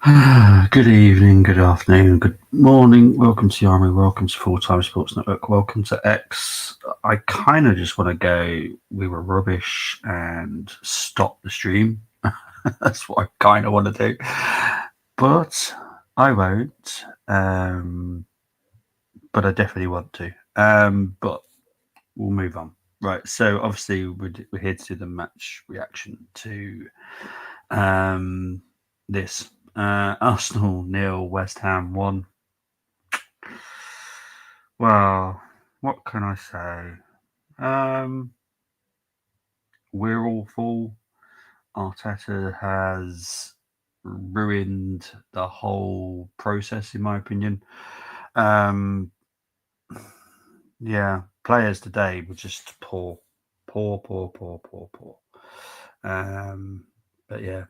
Good evening, good afternoon, good morning. Welcome to the Army. Welcome to Full Time Sports Network. Welcome to X. I kind of just want to go. We were rubbish and stop the stream. That's what I kind of want to do, but I won't. But I definitely want to. But we'll move on. Right. So obviously we're here to do the match reaction to this. Arsenal 0, West Ham 1. Well, what can I say? Um, we're awful. Arteta has ruined the whole process, in my opinion. Um, yeah, players today were just poor, poor, poor, poor, poor, poor. But yeah,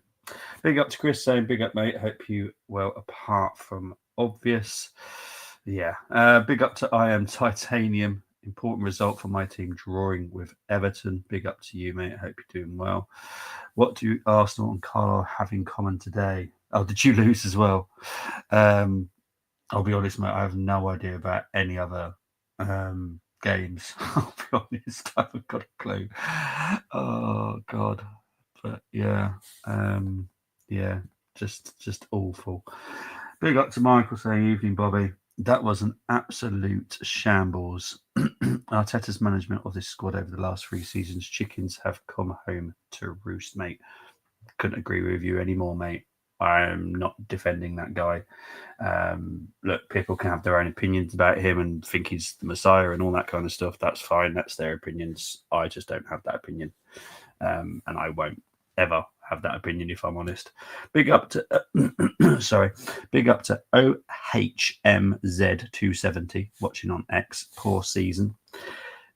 big up to Chris saying, big up, mate. Hope you well, apart from obvious. Yeah. Big up to I Am Titanium. Important result for my team drawing with Everton. Big up to you, mate. Hope you're doing well. What do Arsenal and Carlo have in common today? Oh, did you lose as well? I'll be honest, mate. I have no idea about any other games. I'll be honest. I haven't got a clue. Oh, God. But yeah. Yeah, just awful. Big up to Michael saying, evening, Bobby. That was an absolute shambles. Arteta's management of this squad over the last 3 seasons, chickens have come home to roost, mate. Couldn't agree with you anymore, mate. I'm not defending that guy. Look, people can have their own opinions about him and think he's the Messiah and all that kind of stuff. That's fine. That's their opinions. I just don't have that opinion. And I won't ever have that opinion if I'm honest. Big up to big up to OHMZ270 watching on X. Poor season.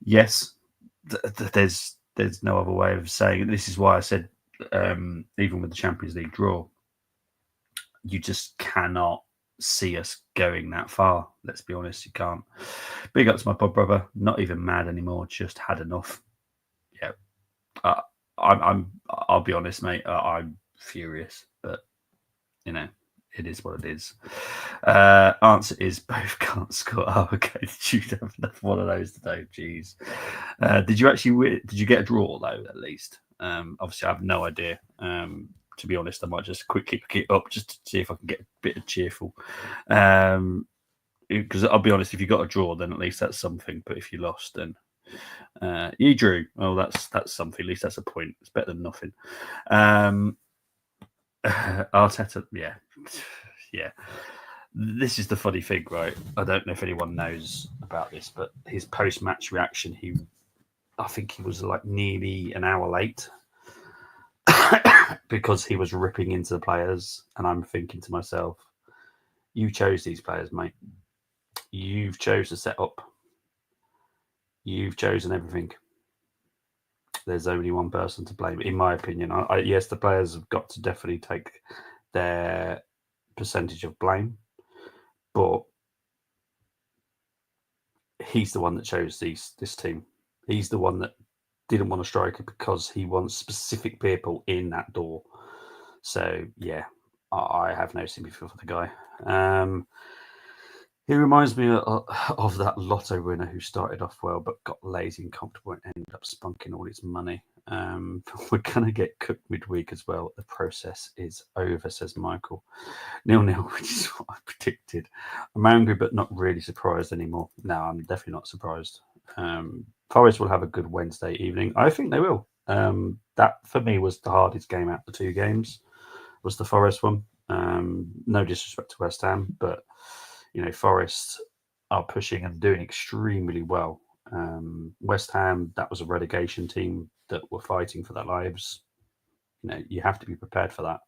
Yes, there's no other way of saying it. This is why I said even with the Champions League draw, you just cannot see us going that far. Let's be honest, you can't. Big up to my pod brother. Not even mad anymore. Just had enough. Yeah, I'll be honest, mate. I'm furious, but you know, it is what it is. Answer is both can't score. Oh, okay. Did you have enough one of those today? Jeez. Did you actually? Did you get a draw though? At least. Obviously, I have no idea. To be honest, I might just quickly pick it up just to see if I can get a bit of cheerful. Because I'll be honest, if you got a draw, then at least that's something. But if you lost, then you drew. Oh, that's something. At least that's a point. It's better than nothing. Arteta, yeah. This is the funny thing, right? I don't know if anyone knows about this, but his post-match reaction, I think he was like nearly an hour late because he was ripping into the players, and I'm thinking to myself, you chose these players, mate. You've chose the setup. You've chosen everything. There's only one person to blame, in my opinion. Yes, the players have got to definitely take their percentage of blame, but he's the one that chose this team. He's the one that didn't want a striker because he wants specific people in that door. So yeah, I have no sympathy for the guy. He reminds me of that lotto winner who started off well but got lazy and comfortable and ended up spunking all his money. We're going to get cooked midweek as well. The process is over, says Michael. 0-0, which is what I predicted. I'm angry but not really surprised anymore. No, I'm definitely not surprised. Forest will have a good Wednesday evening. I think they will. That, for me, was the hardest game out of the 2 games, was the Forest one. No disrespect to West Ham, but Forest are pushing and doing extremely well. West Ham, that was a relegation team that were fighting for their lives. You have to be prepared for that.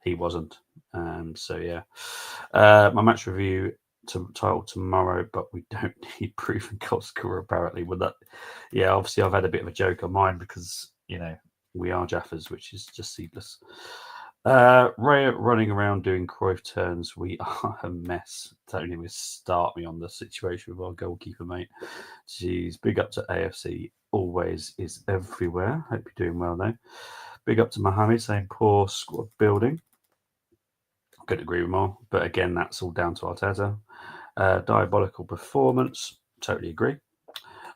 He wasn't. So yeah, my match review title tomorrow, but we don't need proven goal scorer apparently. With that, yeah, obviously I've had a bit of a joke on mine because we are Jaffers, which is just seedless. Ray running around doing Cruyff turns. We are a mess. Don't even start me on the situation with our goalkeeper, mate. Jeez, big up to AFC. Always is everywhere. Hope you're doing well, though. Big up to Mohammed saying poor squad building. couldn't agree with more. But again, that's all down to Arteta. Diabolical performance. Totally agree.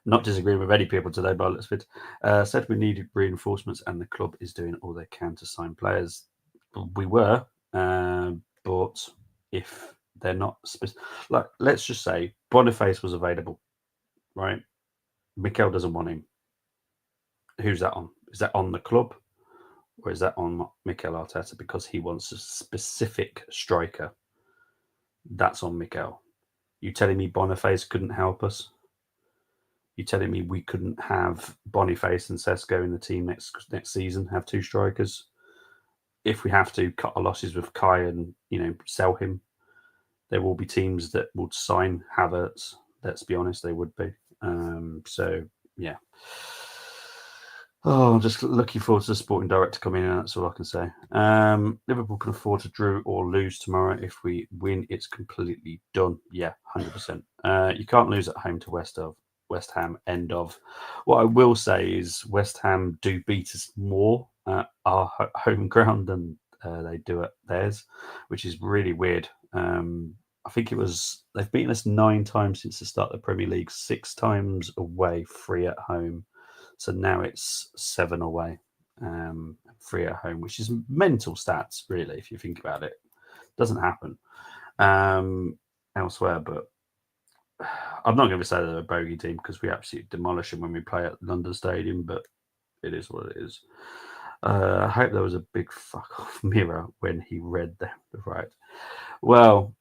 Not disagreeing with any people today, by let's fit. Said we needed reinforcements, and the club is doing all they can to sign players. We were, but if they're not like, let's just say Boniface was available, right? Mikel doesn't want him. Who's that on? Is that on the club, or is that on Mikel Arteta because he wants a specific striker? That's on Mikel. You telling me Boniface couldn't help us? You telling me we couldn't have Boniface and Sesko in the team next season? Have two strikers? If we have to cut our losses with Kai and sell him, there will be teams that would sign Havertz. Let's be honest, they would be. So yeah. Oh, I'm just looking forward to the sporting director coming in. That's all I can say. Liverpool can afford to draw or lose tomorrow. If we win, it's completely done. Yeah, 100%. You can't lose at home to West Ham. End of. What I will say is West Ham do beat us more at our home ground than they do at theirs, which is really weird. I think they've beaten us 9 times since the start of the Premier League, 6 times away, 3 at home. So now it's 7 away, 3 at home, which is mental stats, really, if you think about it. Doesn't happen elsewhere, but I'm not going to say they're a bogey team because we absolutely demolish them when we play at London Stadium, but it is what it is. I hope there was a big fuck off mirror when he read them. Right. Well,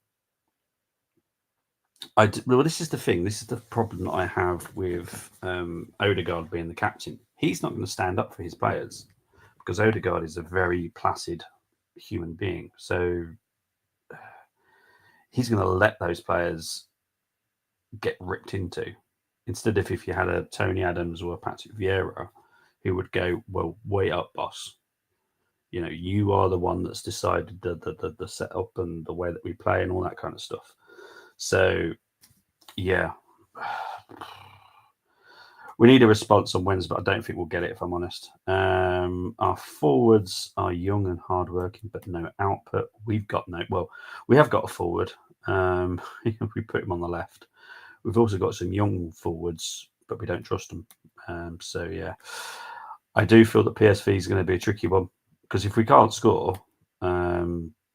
this is the thing. This is the problem that I have with Odegaard being the captain. He's not going to stand up for his players because Odegaard is a very placid human being. So he's going to let those players get ripped into. Instead of if you had a Tony Adams or a Patrick Vieira who would go, well, wait up, boss. You are the one that's decided the setup and the way that we play and all that kind of stuff. So, yeah. We need a response on Wednesday, but I don't think we'll get it, if I'm honest. Our forwards are young and hardworking, but no output. We have got a forward. We put him on the left. We've also got some young forwards, but we don't trust them. So, yeah. I do feel that PSV is going to be a tricky one because if we can't score,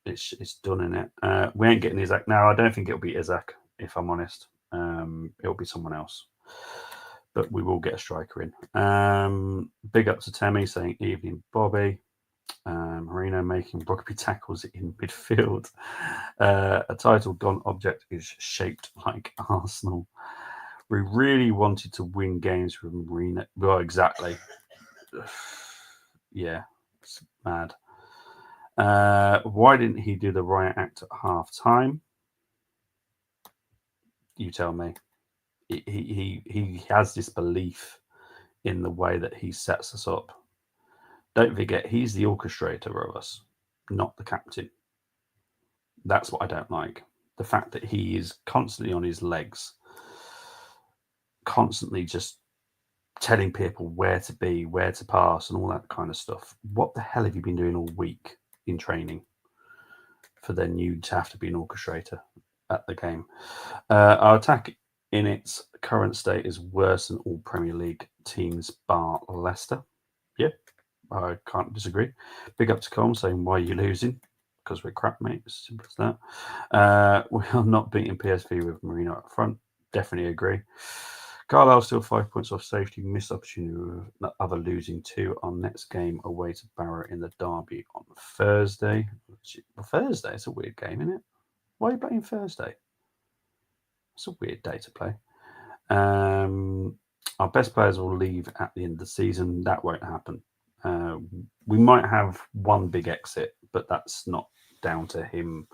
it's done, in it. We ain't getting Isaac now. I don't think it'll be Isaac, if I'm honest. It'll be someone else. But we will get a striker in. Big up to Tammy saying evening, Bobby. Marino making rugby tackles in midfield. A title gone object is shaped like Arsenal. We really wanted to win games with Marino. Well, exactly. Yeah, it's mad. Why didn't he do the right act at half time? You tell me. He has this belief in the way that he sets us up. Don't forget, he's the orchestrator of us, not the captain. That's what I don't like. The fact that he is constantly on his legs, constantly just telling people where to be, where to pass, and all that kind of stuff. What the hell have you been doing all week in training for then you to have to be an orchestrator at the game? Our attack in its current state is worse than all Premier League teams bar Leicester. Yeah, I can't disagree. Big up to Colm saying, why are you losing? Because we're crap, mate. As simple as that. We are not beating PSV with Marino up front. Definitely agree. Carlisle still 5 points off safety. Missed opportunity with other losing 2 on next game away to Barrow in the derby on Thursday. Thursday? It's a weird game, isn't it? Why are you playing Thursday? It's a weird day to play. Our best players will leave at the end of the season. That won't happen. We might have one big exit, but that's not down to him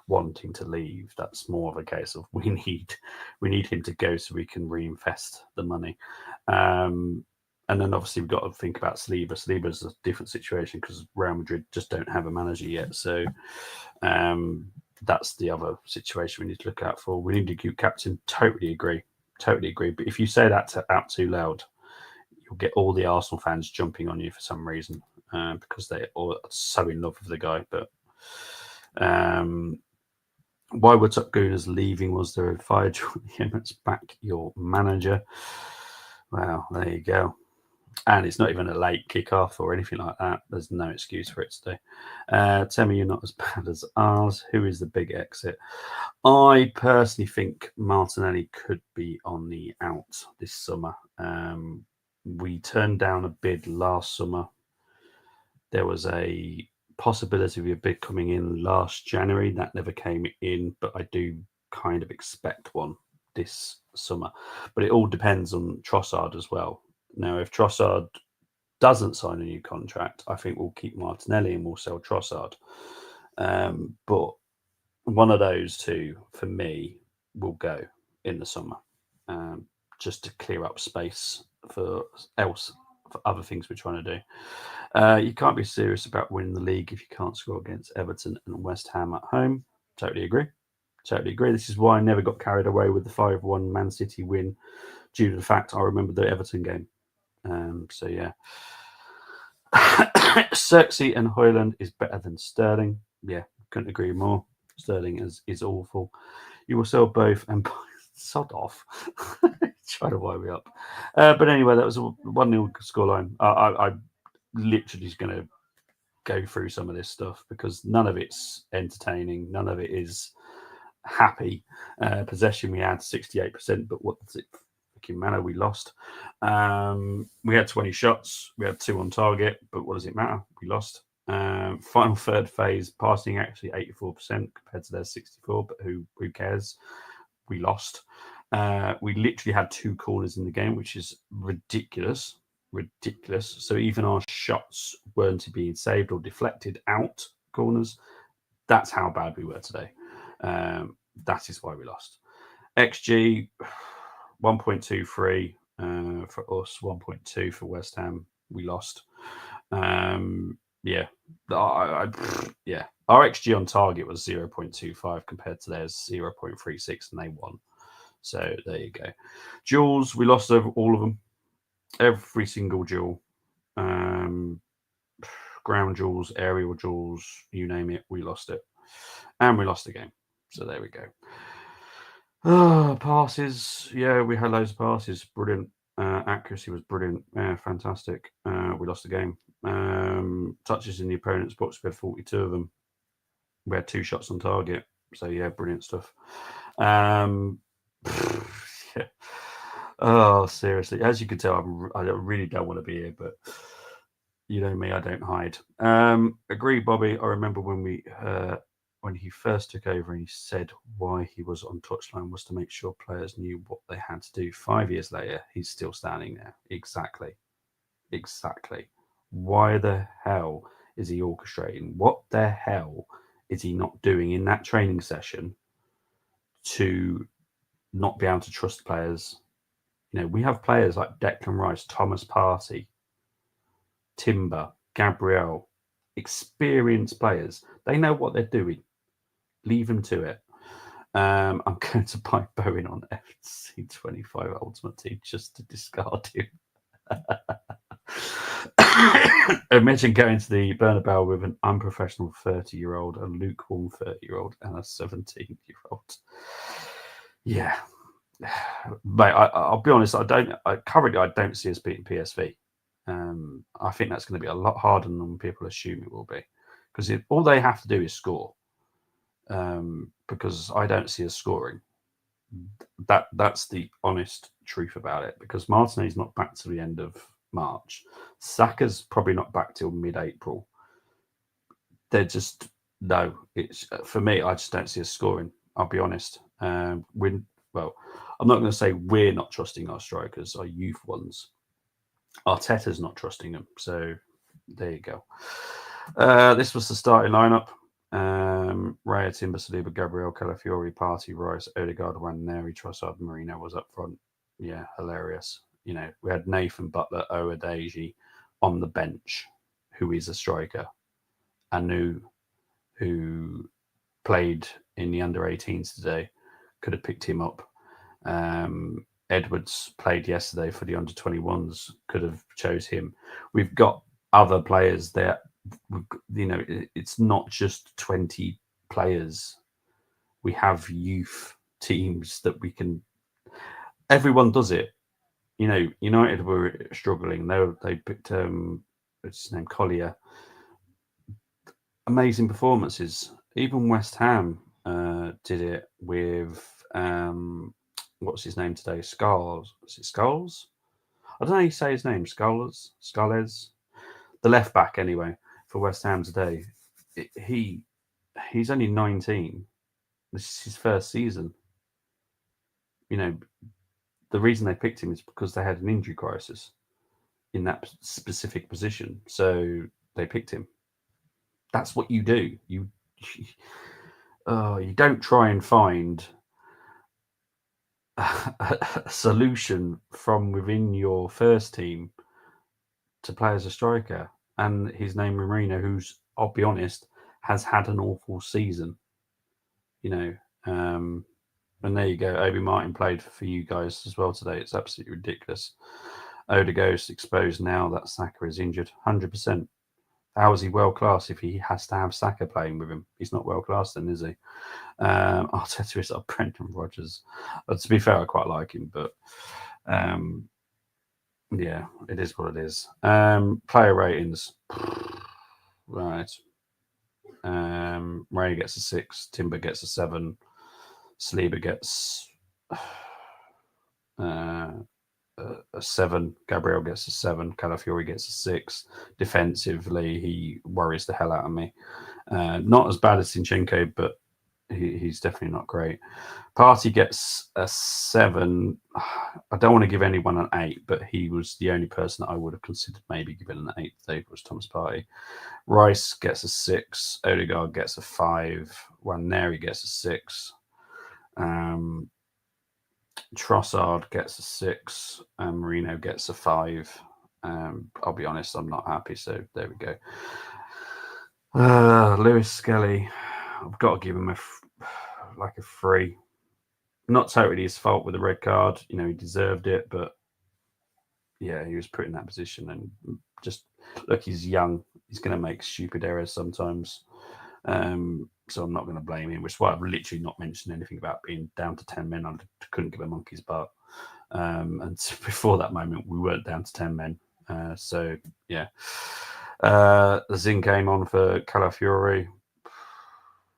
wanting to leave. That's more of a case of we need him to go so we can reinvest the money. And then obviously we've got to think about Saliba. Saliba's a different situation because Real Madrid just don't have a manager yet. So that's the other situation we need to look out for. We need a good captain. Totally agree. But if you say that out too loud, you'll get all the Arsenal fans jumping on you for some reason because they're all so in love with the guy. But Why were Top Gooners leaving? Was there a fire drill at the Emirates? Back your manager. Well, there you go. And it's not even a late kickoff or anything like that. There's no excuse for it today. Tell me you're not as bad as ours. Who is the big exit? I personally think Martinelli could be on the out this summer. We turned down a bid last summer. There was a possibility of a bid coming in last January. That never came in, but I do kind of expect one this summer. But it all depends on Trossard as well. Now, if Trossard doesn't sign a new contract, I think we'll keep Martinelli and we'll sell Trossard. But one of those two, for me, will go in the summer, just to clear up space for other things we're trying to do. You can't be serious about winning the league if you can't score against Everton and West Ham at home. Totally agree. This is why I never got carried away with the 5-1 Man City win, due to the fact I remember the Everton game. So yeah, Xerxes and Højlund is better than Sterling. Yeah, couldn't agree more. Sterling is awful. You will sell both and sod off. Try to wind me up. But anyway, that was a 1-0 scoreline. I literally is going to go through some of this stuff because none of it's entertaining. None of it is happy. Possession, we had 68%, but what does it matter? We lost. We had 20 shots. We had 2 on target, but what does it matter? We lost. Final third phase passing actually 84% compared to their 64%, but who cares? We lost. We literally had 2 corners in the game, which is ridiculous. So even our shots weren't being saved or deflected out corners. That's how bad we were today. That is why we lost. XG 1.23 for us, 1.2 for West Ham. We lost. Yeah. Our XG on target was 0.25 compared to theirs 0.36, and they won. So there you go. Duels, we lost over all of them. Every single duel. Ground duels, aerial duels, you name it, we lost it. And we lost the game. So there we go. Passes. Yeah, we had loads of passes. Brilliant. Accuracy was brilliant. Yeah, fantastic. We lost the game. Touches in the opponent's box, we had 42 of them. We had 2 shots on target. So yeah, brilliant stuff. Yeah. Oh, seriously. As you can tell, I really don't want to be here, but you know me, I don't hide. Agree, Bobby. I remember when he first took over and he said why he was on touchline was to make sure players knew what they had to do. 5 years later, he's still standing there. Exactly. Why the hell is he orchestrating? What the hell is he not doing in that training session to not be able to trust players? You know, we have players like Declan Rice, Thomas Partey, Timber, Gabriel, experienced players. They know what they're doing. Leave them to it. I'm going to buy Bowen on FC25 Ultimate Team just to discard him. Imagine going to the Bernabeu with an unprofessional 30-year-old, a lukewarm 30-year-old, and a 17-year-old. Yeah. Mate, I'll be honest, currently I don't see us beating PSV. I think that's going to be a lot harder than people assume it will be, because all they have to do is score. Because I don't see us scoring. That's the honest truth about it. Because Martinelli's not back till the end of March. Saka's probably not back till mid-April. They're just no. It's for me. I just don't see us scoring. I'll be honest. I'm not going to say we're not trusting our strikers, our youth ones. Arteta's not trusting them. So there you go. This was the starting lineup. Raya, Timber, Saliba, Gabriel, Calafiori, Partey, Rice, Odegaard, Nwaneri, Trossard, Marino was up front. Yeah, hilarious. You know, we had Nathan Butler, Owadeji on the bench, who is a striker. Anu, who played in the under-18s today, could have picked him up. Edwards played yesterday for the under-21s, could have chose him. We've got other players there. You know, it's not just 20 players. We have youth teams that we can. Everyone does it. You know, United were struggling. They picked what's his name, Collier. Amazing performances. Even West Ham did it with what's his name today? Scholes. Is it Scholes? I don't know how you say his name. Scholes. The left back, anyway, for West Ham today. He's only 19. This is his first season. You know, the reason they picked him is because they had an injury crisis in that specific position. So they picked him. That's what you do. You don't try and find a solution from within your first team to play as a striker. And his name, Marino, who's, I'll be honest, has had an awful season. You know, and there you go. Obi Martin played for you guys as well today. It's absolutely ridiculous. Odegaard's exposed now that Saka is injured. 100%. How is he world class if he has to have Saka playing with him? He's not world class then, is he? Arteta is like Brendan Rodgers. To be fair, I quite like him, but yeah, it is what it is. Player ratings. Right. Ray gets a 6. Timber gets a 7. Saliba gets a 7. Gabriel gets a 7. Calafiori gets a 6. Defensively, he worries the hell out of me. Not as bad as Zinchenko, but he's definitely not great. Partey gets a 7. I don't want to give anyone an 8, but he was the only person that I would have considered maybe giving an 8 today was Thomas Partey. Rice gets a 6. Odegaard gets a 5. Nwaneri gets a 6. Trossard gets a 6. Marino gets a 5. I'll be honest, I'm not happy, so there we go. Lewis Skelly, I've got to give him a 3. Not totally his fault with the red card. You know, he deserved it, but yeah, he was put in that position. And just look, he's young. He's going to make stupid errors sometimes. So I'm not going to blame him, which is why I've literally not mentioned anything about being down to 10 men. I couldn't give a monkey's butt. And before that moment, we weren't down to 10 men. So, yeah. The Zing came on for Calafiori.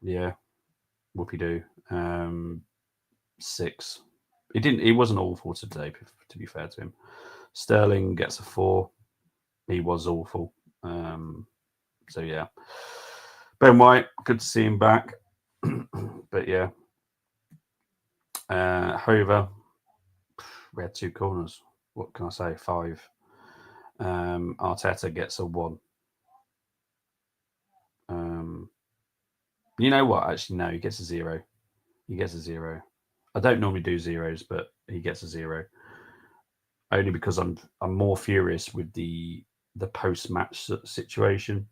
Yeah, whoopie-doo. 6. He wasn't awful today, to be fair to him. Sterling gets a 4. He was awful. So, yeah. Ben White, good to see him back. But yeah. Hover, we had 2 corners. What can I say? 5. Arteta gets a 1. You know what? Actually, no, he gets a 0. He gets a 0. I don't normally do zeros, but he gets a 0. Only because I'm more furious with the post-match situation.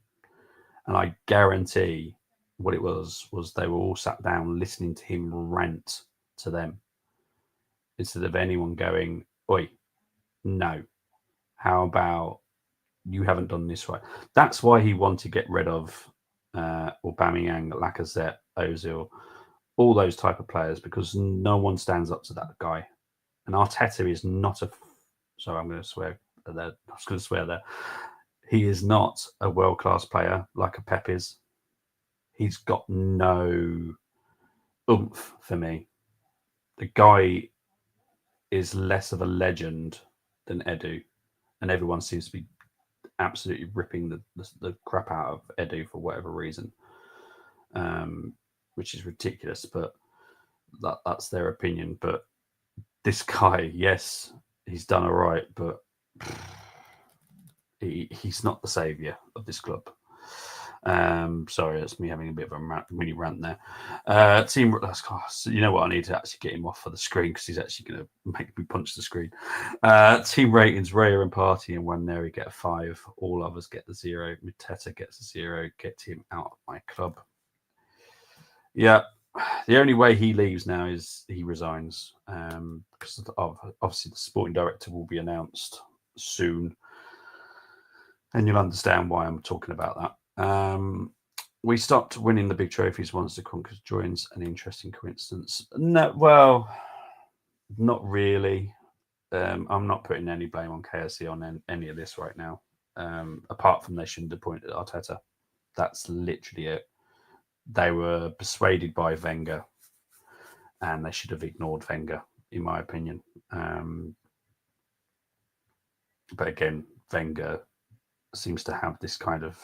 And I guarantee what it was they were all sat down listening to him rant to them instead of anyone going, oi, no, how about you haven't done this right? That's why he wanted to get rid of Aubameyang, Lacazette, Ozil, all those type of players, because no one stands up to that guy. And Arteta is not sorry, I'm going to swear there. I was going to swear there. He is not a world-class player like a Pep is. He's got no oomph for me. The guy is less of a legend than Edu, and everyone seems to be absolutely ripping the crap out of Edu for whatever reason, which is ridiculous, but that's their opinion. But this guy, yes, he's done all right, but he's not the saviour of this club. Sorry, that's me having a bit of a mini rant there. Team, you know what? I need to actually get him off of the screen because he's actually going to make me punch the screen. Team ratings: Raya and Partey and Nwaneri get a 5. All others get the 0. Mateta gets a 0. Get him out of my club. Yeah, the only way he leaves now is he resigns because obviously the sporting director will be announced soon, and you'll understand why I'm talking about that. we stopped winning the big trophies once the Conquerors joins. An interesting coincidence. No, well, not really. I'm not putting any blame on KSC on any of this right now. Apart from they shouldn't have appointed Arteta. That's literally it. They were persuaded by Wenger, and they should have ignored Wenger, in my opinion. But again, Wenger seems to have this kind of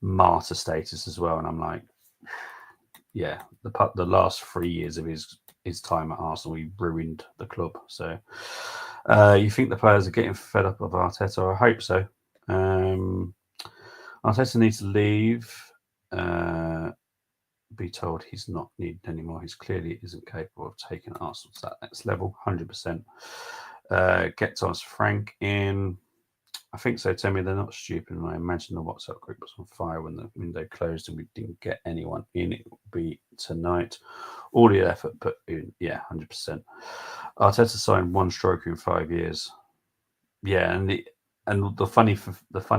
martyr status as well, and I'm like, yeah, the last 3 years of his time at Arsenal, he ruined the club. So, you think the players are getting fed up of Arteta? I hope so. Arteta needs to leave. Be told he's not needed anymore. He's clearly isn't capable of taking Arsenal to that next level. 100%. Get Thomas Frank in. I think so, Timmy. They're not stupid. And I imagine the WhatsApp group was on fire when the window closed and we didn't get anyone in. It will be tonight. All the effort put in, yeah, 100%. Arteta signed one striker in 5 years. Yeah, and the funny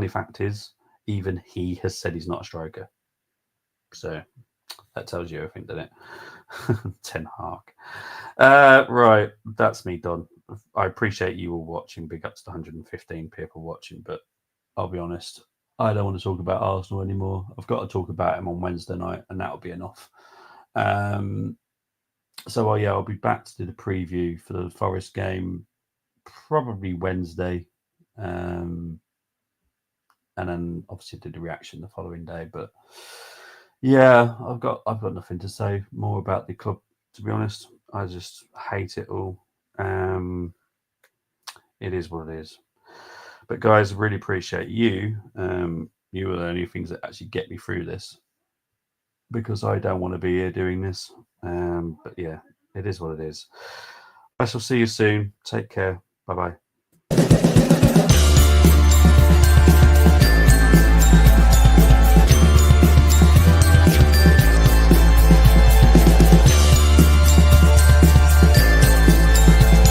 fact is, even he has said he's not a striker. So that tells you everything, doesn't it? Ten Hag. Right, that's me done. I appreciate you all watching. Big ups to 115 people watching, but I'll be honest, I don't want to talk about Arsenal anymore. I've got to talk about him on Wednesday night, and that'll be enough. So, yeah, I'll be back to do the preview for the Forest game, probably Wednesday, and then obviously do the reaction the following day. But yeah, I've got nothing to say more about the club, to be honest. I just hate it all. It is what it is. But guys, really appreciate you. You are the only things that actually get me through this, because I don't want to be here doing this. But yeah, it is what it is. I shall see you soon. Take care. Bye-bye.